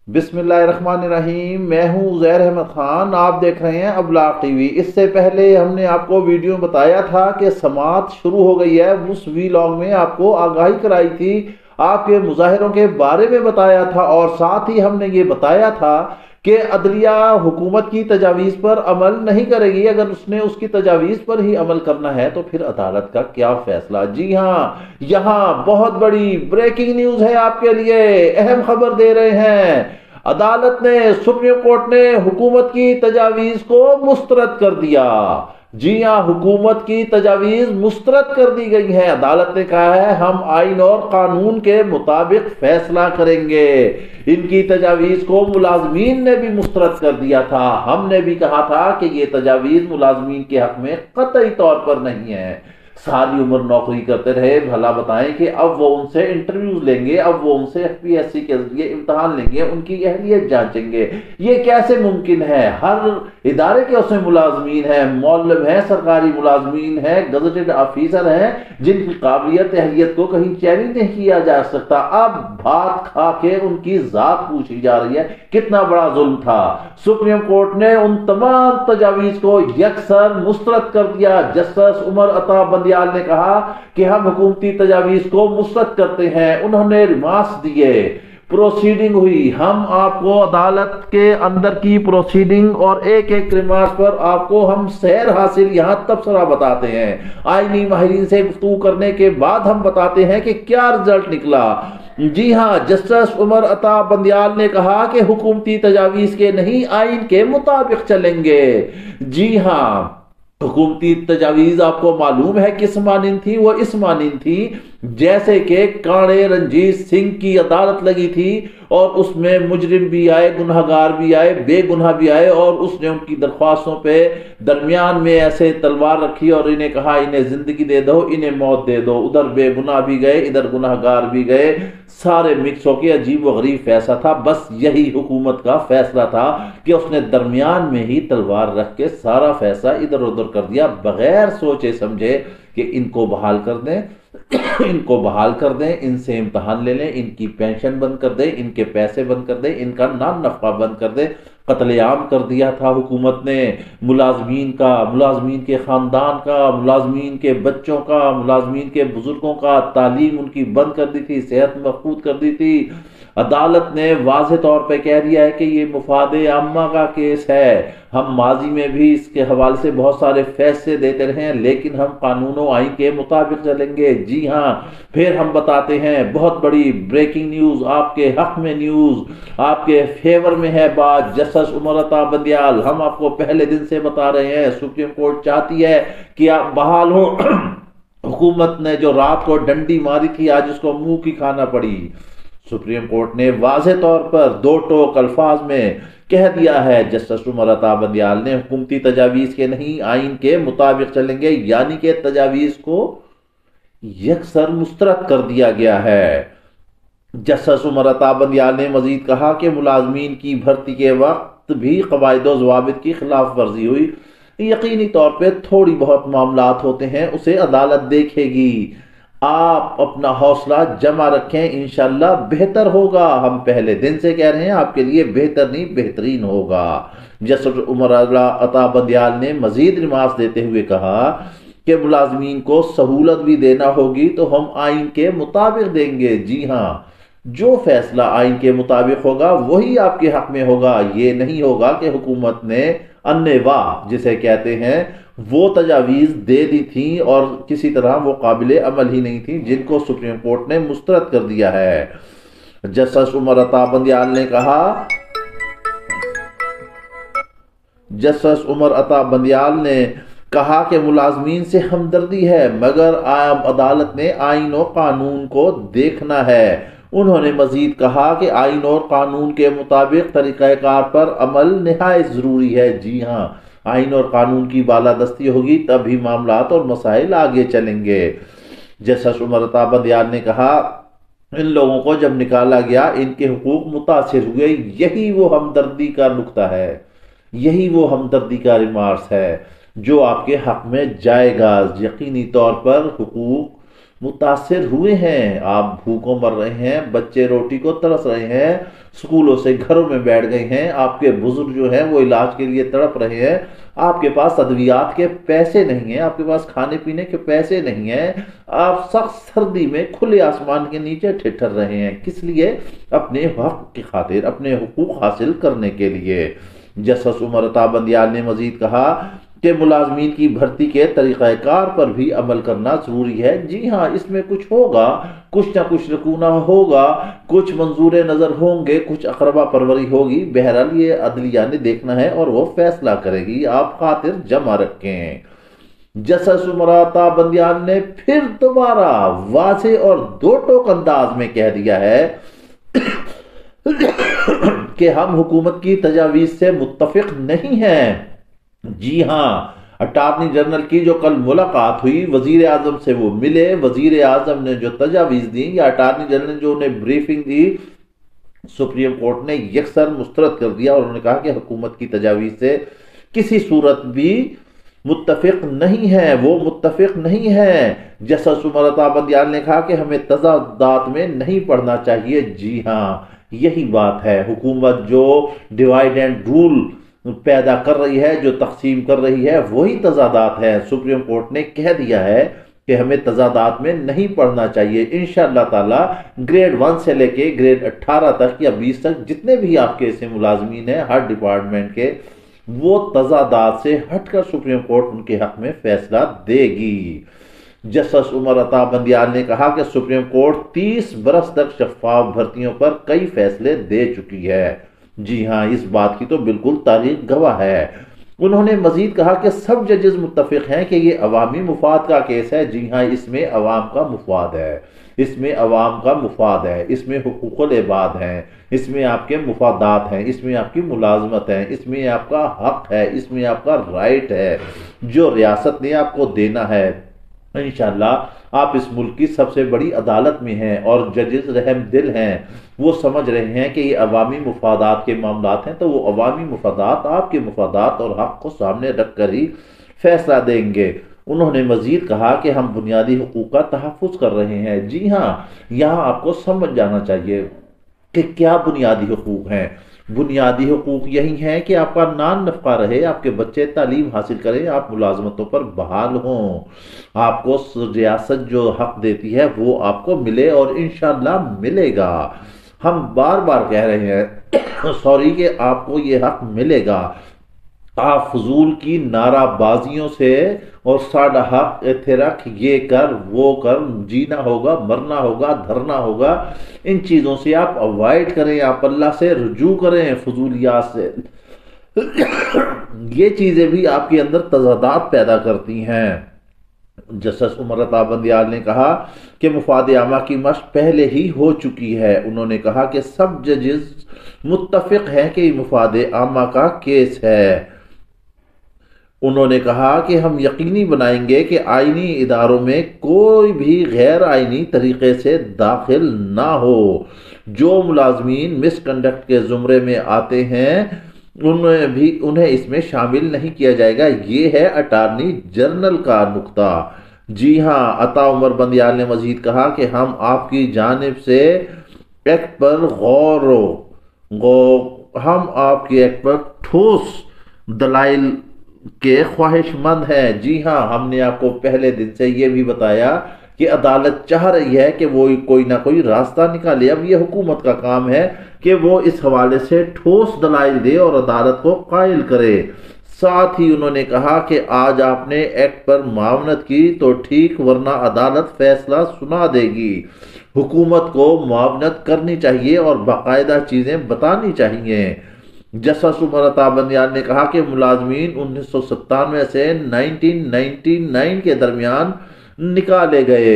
بسم اللہ الرحمن الرحیم، میں ہوں عزیر احمد خان، آپ دیکھ رہے ہیں ابلاغ ٹی وی۔ اس سے پہلے ہم نے آپ کو ویڈیو میں بتایا تھا کہ سماعت شروع ہو گئی ہے، اس ویلاگ میں آپ کو آگاہی کرائی تھی، آپ کے مظاہروں کے بارے میں بتایا تھا، اور ساتھ ہی ہم نے یہ بتایا تھا کہ عدلیہ حکومت کی تجاویز پر عمل نہیں کرے گی۔ اگر اس نے اس کی تجاویز پر ہی عمل کرنا ہے تو پھر عدالت کا کیا فیصلہ؟ جی ہاں، یہاں بہت بڑی بریکنگ نیوز ہے آپ کے لیے، اہم خبر دے رہے ہیں۔ عدالت نے، سپریم کورٹ نے حکومت کی تجاویز کو مسترد کر دیا۔ جی ہاں، حکومت کی تجاویز مسترد کر دی گئی ہیں۔ عدالت نے کہا ہے ہم آئین اور قانون کے مطابق فیصلہ کریں گے۔ ان کی تجاویز کو ملازمین نے بھی مسترد کر دیا تھا۔ ہم نے بھی کہا تھا کہ یہ تجاویز ملازمین کے حق میں قطعی طور پر نہیں ہے۔ ساری عمر نوکری کرتے رہے، بھلا بتائیں کہ اب وہ ان سے انٹرویوز لیں گے، اب وہ ان سے ایف پی ایس سی کے ذریعے امتحان لیں گے، ان کی اہلیت جانچیں گے؟ یہ کیسے ممکن ہے؟ ہر ادارے کے اس میں ملازمین ہیں، معلم ہیں، سرکاری ملازمین ہیں، گزٹڈ آفیسر ہیں، جن کی قابلیت اہلیت کو کہیں چیلنج نہیں کیا جا سکتا۔ اب بات کھا کے ان کی ذات پوچھی جا رہی ہے۔ کتنا بڑا ظلم تھا! سپریم کورٹ نے ان تمام تجاویز کو یکسر مسترد کر دیا۔ جسٹس عمر عطا بندیال نے کہا کہ ہم حکومتی تجاویز کو مسترد کرتے ہیں۔ انہوں نے ریمارکس دیے، پروسیڈنگ ہوئی، ہم آپ کو عدالت کے اندر کی پروسیڈنگ اور ایک ایک ریمارکس پر آپ کو ہم سیر حاصل یہاں تبصرہ بتاتے ہیں۔ آئینی ماہرین سے گفتگو کرنے کے بعد ہم بتاتے ہیں کہ کیا رزلٹ نکلا۔ جی ہاں، جسٹس عمر عطا بندیال نے کہا کہ حکومتی تجاویز کے نہیں، آئین کے مطابق چلیں گے۔ جی ہاں، حکومتی تجاویز آپ کو معلوم ہے کس مانند تھی؟ وہ اس مانند تھی جیسے کہ کاڑے رنجیت سنگھ کی عدالت لگی تھی، اور اس میں مجرم بھی آئے، گنہگار بھی آئے، بے گناہ بھی آئے، اور اس نے ان کی درخواستوں پہ درمیان میں ایسے تلوار رکھی اور انہیں کہا انہیں زندگی دے دو، انہیں موت دے دو۔ ادھر بے گناہ بھی گئے، ادھر گنہگار بھی گئے، سارے مکس ہو کے عجیب و غریب فیصلہ تھا۔ بس یہی حکومت کا فیصلہ تھا کہ اس نے درمیان میں ہی تلوار رکھ کے سارا فیصلہ ادھر ادھر کر دیا، بغیر سوچے سمجھے کہ ان کو بحال کر دیں، ان کو بحال کر دیں، ان سے امتحان لے لیں، ان کی پینشن بند کر دیں، ان کے پیسے بند کر دیں، ان کا نان نفقہ بند کر دیں۔ قتل عام کر دیا تھا حکومت نے، ملازمین کا، ملازمین کے خاندان کا، ملازمین کے بچوں کا، ملازمین کے بزرگوں کا، تعلیم ان کی بند کر دی تھی، صحت مفقود کر دی تھی۔ عدالت نے واضح طور پہ کہہ دیا ہے کہ یہ مفاد عامہ کا کیس ہے۔ ہم ماضی میں بھی اس کے حوالے سے بہت سارے فیصلے دیتے رہے ہیں، لیکن ہم قانون و آئین کے مطابق چلیں گے۔ جی ہاں، پھر ہم بتاتے ہیں بہت بڑی بریکنگ نیوز، آپ کے حق میں نیوز، آپ کے فیور میں ہے بات۔ جسٹس عمر عطا بندیال، ہم آپ کو پہلے دن سے بتا رہے ہیں، سپریم کورٹ چاہتی ہے کہ آپ بحال ہو۔ حکومت نے جو رات کو ڈنڈی ماری تھی، آج اس کو منہ کی کھانا پڑی۔ سپریم کورٹ نے واضح طور پر دو ٹوک الفاظ میں کہہ دیا ہے، جسٹس عمر عطا بندیال نے، حکومتی تجاویز کے نہیں، آئین کے مطابق چلیں گے، یعنی کہ تجاویز کو یکسر مسترد کر دیا گیا ہے۔ جسٹس عمر عطا بندیال نے مزید کہا کہ ملازمین کی بھرتی کے وقت بھی قواعد و ضوابط کی خلاف ورزی ہوئی، یقینی طور پہ تھوڑی بہت معاملات ہوتے ہیں، اسے عدالت دیکھے گی۔ آپ اپنا حوصلہ جمع رکھیں، انشاءاللہ بہتر ہوگا۔ ہم پہلے دن سے کہہ رہے ہیں آپ کے لیے بہتر نہیں بہترین ہوگا۔ جسٹس عمر عطا بندیال نے مزید ریمارکس دیتے ہوئے کہا کہ ملازمین کو سہولت بھی دینا ہوگی تو ہم آئین کے مطابق دیں گے۔ جی ہاں، جو فیصلہ آئین کے مطابق ہوگا وہی آپ کے حق میں ہوگا۔ یہ نہیں ہوگا کہ حکومت نے انواع جسے کہتے ہیں وہ تجاویز دے دی تھیں اور کسی طرح وہ قابل عمل ہی نہیں تھیں، جن کو سپریم کورٹ نے مسترد کر دیا ہے۔ جسٹس عمر عطا بندیال نے کہا، جسٹس عمر عطا بندیال نے کہا کہ ملازمین سے ہمدردی ہے، مگر عدالت نے آئین و قانون کو دیکھنا ہے۔ انہوں نے مزید کہا کہ آئین اور قانون کے مطابق طریقہ کار پر عمل نہایت ضروری ہے۔ جی ہاں، آئین اور قانون کی بالادستی ہوگی تبھی معاملات اور مسائل آگے چلیں گے۔ جسٹس عمر عطا بندیال نے کہا، ان لوگوں کو جب نکالا گیا ان کے حقوق متاثر ہوئے، یہی وہ ہمدردی کا نقطہ ہے، یہی وہ ہمدردی کا ریمارکس ہے جو آپ کے حق میں جائے گا۔ یقینی طور پر حقوق متاثر ہوئے ہیں، آپ بھوکوں مر رہے ہیں، بچے روٹی کو ترس رہے ہیں، سکولوں سے گھروں میں بیٹھ گئے ہیں، آپ کے بزرگ جو ہیں وہ علاج کے لیے تڑپ رہے ہیں، آپ کے پاس ادویات کے پیسے نہیں ہیں، آپ کے پاس کھانے پینے کے پیسے نہیں ہیں، آپ سخت سردی میں کھلے آسمان کے نیچے ٹھٹھر رہے ہیں، کس لیے؟ اپنے حق کی خاطر، اپنے حقوق حاصل کرنے کے لیے۔ جسٹس عمر عطا بندیال نے مزید کہا کہ ملازمین کی بھرتی کے طریقہ کار پر بھی عمل کرنا ضروری ہے۔ جی ہاں، اس میں کچھ ہوگا، کچھ نہ کچھ رکونہ ہوگا، کچھ منظور نظر ہوں گے، کچھ اقربا پروری ہوگی، بہرحال یہ عدلیہ نے دیکھنا ہے اور وہ فیصلہ کرے گی، آپ خاطر جمع رکھیں۔ جسٹس عمر عطا بندیال نے پھر دوبارہ واضح اور دو ٹوک انداز میں کہہ دیا ہے کہ ہم حکومت کی تجاویز سے متفق نہیں ہیں۔ جی ہاں، اٹارنی جنرل کی جو کل ملاقات ہوئی، وزیر اعظم سے وہ ملے، وزیر اعظم نے جو تجاویز دی یا اٹارنی جنرل نے جو انہیں بریفنگ دی، سپریم کورٹ نے یکسر مسترد کر دیا اور انہوں نے کہا کہ حکومت کی تجاویز سے کسی صورت بھی متفق نہیں ہے، وہ متفق نہیں ہے۔ جسٹس عمر عطا بندیال نے کہا کہ ہمیں تضادات میں نہیں پڑنا چاہیے۔ جی ہاں، یہی بات ہے، حکومت جو ڈیوائیڈ اینڈ رول پیدا کر رہی ہے، جو تقسیم کر رہی ہے، وہی تضادات ہے۔ سپریم کورٹ نے کہہ دیا ہے کہ ہمیں تضادات میں نہیں پڑنا چاہیے۔ انشاءاللہ تعالی گریڈ 1 سے لے کے گریڈ 18 تک یا 20 تک جتنے بھی آپ کے ایسے ملازمین ہیں ہر ڈپارٹمنٹ کے، وہ تضادات سے ہٹ کر سپریم کورٹ ان کے حق میں فیصلہ دے گی۔ جسٹس عمر عطا بندیال نے کہا کہ سپریم کورٹ 30 برس تک شفاف بھرتیوں پر کئی فیصلے دے چکی ہے۔ جی ہاں، اس بات کی تو بالکل تاریخ گواہ ہے۔ انہوں نے مزید کہا کہ سب ججز متفق ہیں کہ یہ عوامی مفاد کا کیس ہے۔ جی ہاں، اس میں عوام کا مفاد ہے، اس میں عوام کا مفاد ہے، اس میں حقوق العباد ہیں، اس میں آپ کے مفادات ہیں، اس میں آپ کی ملازمت ہے، اس میں آپ کا حق ہے، اس میں آپ کا رائٹ ہے جو ریاست نے آپ کو دینا ہے۔ انشاءاللہ آپ اس ملک کی سب سے بڑی عدالت میں ہیں اور ججز رحم دل ہیں، وہ سمجھ رہے ہیں کہ یہ عوامی مفادات کے معاملات ہیں تو وہ عوامی مفادات آپ کے مفادات اور حق کو سامنے رکھ کر ہی فیصلہ دیں گے۔ انہوں نے مزید کہا کہ ہم بنیادی حقوق کا تحفظ کر رہے ہیں۔ جی ہاں، یہاں آپ کو سمجھ جانا چاہیے کہ کیا بنیادی حقوق ہیں۔ بنیادی حقوق یہی ہیں کہ آپ کا نان نفقہ رہے، آپ کے بچے تعلیم حاصل کریں، آپ ملازمتوں پر بحال ہوں، آپ کو ریاست جو حق دیتی ہے وہ آپ کو ملے اور انشاءاللہ ملے گا۔ ہم بار بار کہہ رہے ہیں سوری کہ آپ کو یہ حق ملے گا۔ آپ فضول کی نعرہ بازیوں سے اور ساڈا حق ایتھے رکھ، یہ کر وہ کر، جینا ہوگا، مرنا ہوگا، دھرنا ہوگا، ان چیزوں سے آپ اوائڈ کریں، آپ اللہ سے رجوع کریں فضولیات سے۔ یہ چیزیں بھی آپ کے اندر تضادات پیدا کرتی ہیں۔ جسٹس عمر عطا بندیال نے کہا کہ مفاد عامہ کی مشق پہلے ہی ہو چکی ہے۔ انہوں نے کہا کہ سب ججز متفق ہیں کہ یہ مفاد عامہ کا کیس ہے۔ انہوں نے کہا کہ ہم یقینی بنائیں گے کہ آئینی اداروں میں کوئی بھی غیر آئینی طریقے سے داخل نہ ہو۔ جو ملازمین مس کنڈکٹ کے زمرے میں آتے ہیں انہیں اس میں شامل نہیں کیا جائے گا۔ یہ ہے اٹارنی جنرل کا نقطہ۔ جی ہاں، عطا عمر بندیال نے مزید کہا کہ ہم آپ کی جانب سے ایکٹ پر ہم آپ کے ایکٹ پر ٹھوس دلائل کے خواہش مند ہیں۔ جی ہاں، ہم نے آپ کو پہلے دن سے یہ بھی بتایا کہ عدالت چاہ رہی ہے کہ وہ کوئی نہ کوئی راستہ نکالے۔ اب یہ حکومت کا کام ہے کہ وہ اس حوالے سے ٹھوس دلائل دے اور عدالت کو قائل کرے۔ ساتھ ہی انہوں نے کہا کہ آج آپ نے ایکٹ پر معاونت کی تو ٹھیک، ورنہ عدالت فیصلہ سنا دے گی۔ حکومت کو معاونت کرنی چاہیے اور باقاعدہ چیزیں بتانی چاہیے۔ جسٹس عمر عطا بندیال نے کہا کہ ملازمین 1997 سے 1999 کے درمیان نکالے گئے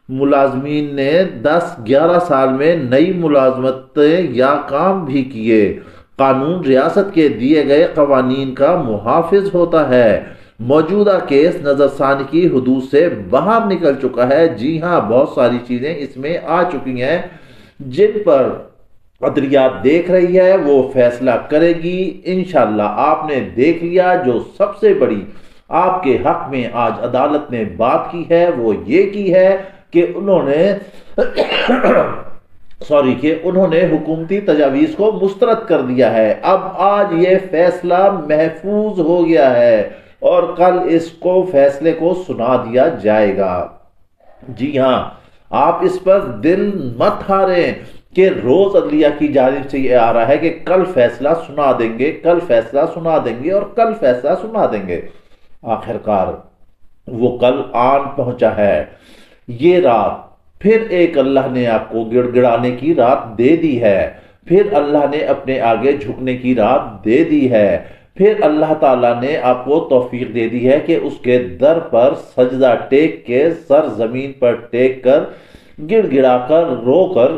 ملازمین نے 10-11 سال میں نئی ملازمتیں یا کام بھی کیے۔ قانون ریاست کے دیے گئے قوانین کا محافظ ہوتا ہے۔ موجودہ کیس نظر ثانی کی حدود سے باہر نکل چکا ہے۔ جی ہاں، بہت ساری چیزیں اس میں آ چکی ہیں جن پر عدلیات دیکھ رہی ہے، وہ فیصلہ کرے گی۔ انشاءاللہ آپ نے دیکھ لیا جو سب سے بڑی آپ کے حق میں آج عدالت نے بات کی ہے وہ یہ کی ہے کہ کہ انہوں نے حکومتی تجاویز کو مسترد کر دیا ہے۔ اب آج یہ فیصلہ محفوظ ہو گیا ہے اور کل اس کو فیصلے کو سنا دیا جائے گا۔ جی ہاں، آپ اس پر دل مت ہاریں کہ روز عدلیہ کی جانب سے یہ آ رہا ہے کہ کل فیصلہ سنا دیں گے، کل فیصلہ سنا دیں گے اور کل فیصلہ سنا دیں گے۔ آخرکار وہ کل آن پہنچا ہے۔ یہ رات پھر ایک اللہ نے آپ کو گڑ گڑانے کی رات دے دی ہے، پھر اللہ نے اپنے آگے جھکنے کی رات دے دی ہے، پھر اللہ تعالیٰ نے آپ کو توفیق دے دی ہے کہ اس کے در پر سجدہ ٹیک کے، سر زمین پر ٹیک کر، گڑ گڑا کر، رو کر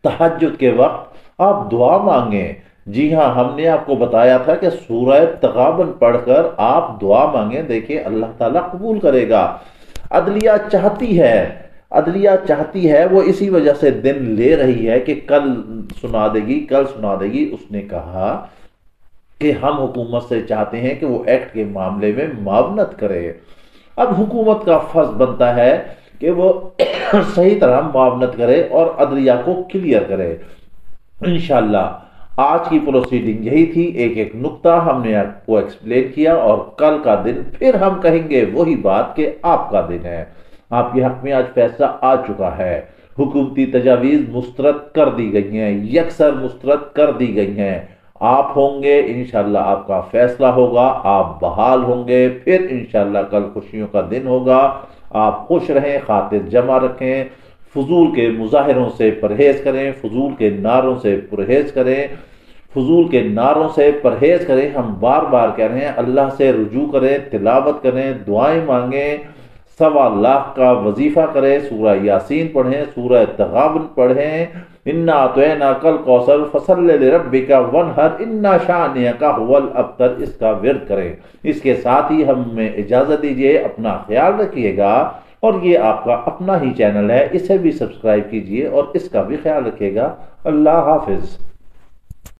تہجد کے وقت آپ دعا مانگیں۔ جی ہاں، ہم نے آپ کو بتایا تھا کہ سورہ تغابن پڑھ کر آپ دعا مانگیں، دیکھیں اللہ تعالیٰ قبول کرے گا۔ عدلیہ چاہتی ہے، وہ اسی وجہ سے دن لے رہی ہے کہ کل سنا دے گی، کل سنا دے گی۔ اس نے کہا کہ ہم حکومت سے چاہتے ہیں کہ وہ ایکٹ کے معاملے میں معاونت کرے۔ اب حکومت کا فرض بنتا ہے کہ وہ صحیح طرح معاونت کرے اور عدلیہ کو کلیئر کرے۔ انشاءاللہ آج کی پروسیڈنگ یہی تھی، ایک ایک نقطہ ہم نے آپ کو ایکسپلین کیا، اور کل کا دن پھر ہم کہیں گے وہی بات کہ آپ کا دن ہے۔ آپ کے حق میں آج فیصلہ آ چکا ہے، حکومتی تجاویز مسترد کر دی گئی ہیں، یکسر مسترد کر دی گئی ہیں۔ آپ ہوں گے، انشاءاللہ آپ کا فیصلہ ہوگا، آپ بحال ہوں گے، پھر انشاءاللہ کل خوشیوں کا دن ہوگا۔ آپ خوش رہیں، خاطر جمع رکھیں، فضول کے مظاہروں سے پرہیز کریں، فضول کے نعروں سے پرہیز کریں، فضول کے نعروں سے پرہیز کریں۔ ہم بار بار کہہ رہے ہیں اللہ سے رجوع کریں، تلاوت کریں، دعائیں مانگیں، 1.25 لاکھ کا وظیفہ کریں، سورہ یاسین پڑھیں، سورہ تغابن پڑھیں، انا اعطیناک الکوثر فصل لربک وانحر ان شانئک ھو الابتر، اس کا ورد کریں۔ اس کے ساتھ ہی ہمیں اجازت دیجیے، اپنا خیال رکھیے گا، اور یہ آپ کا اپنا ہی چینل ہے، اسے بھی سبسکرائب کیجیے اور اس کا بھی خیال رکھیے گا۔ اللہ حافظ۔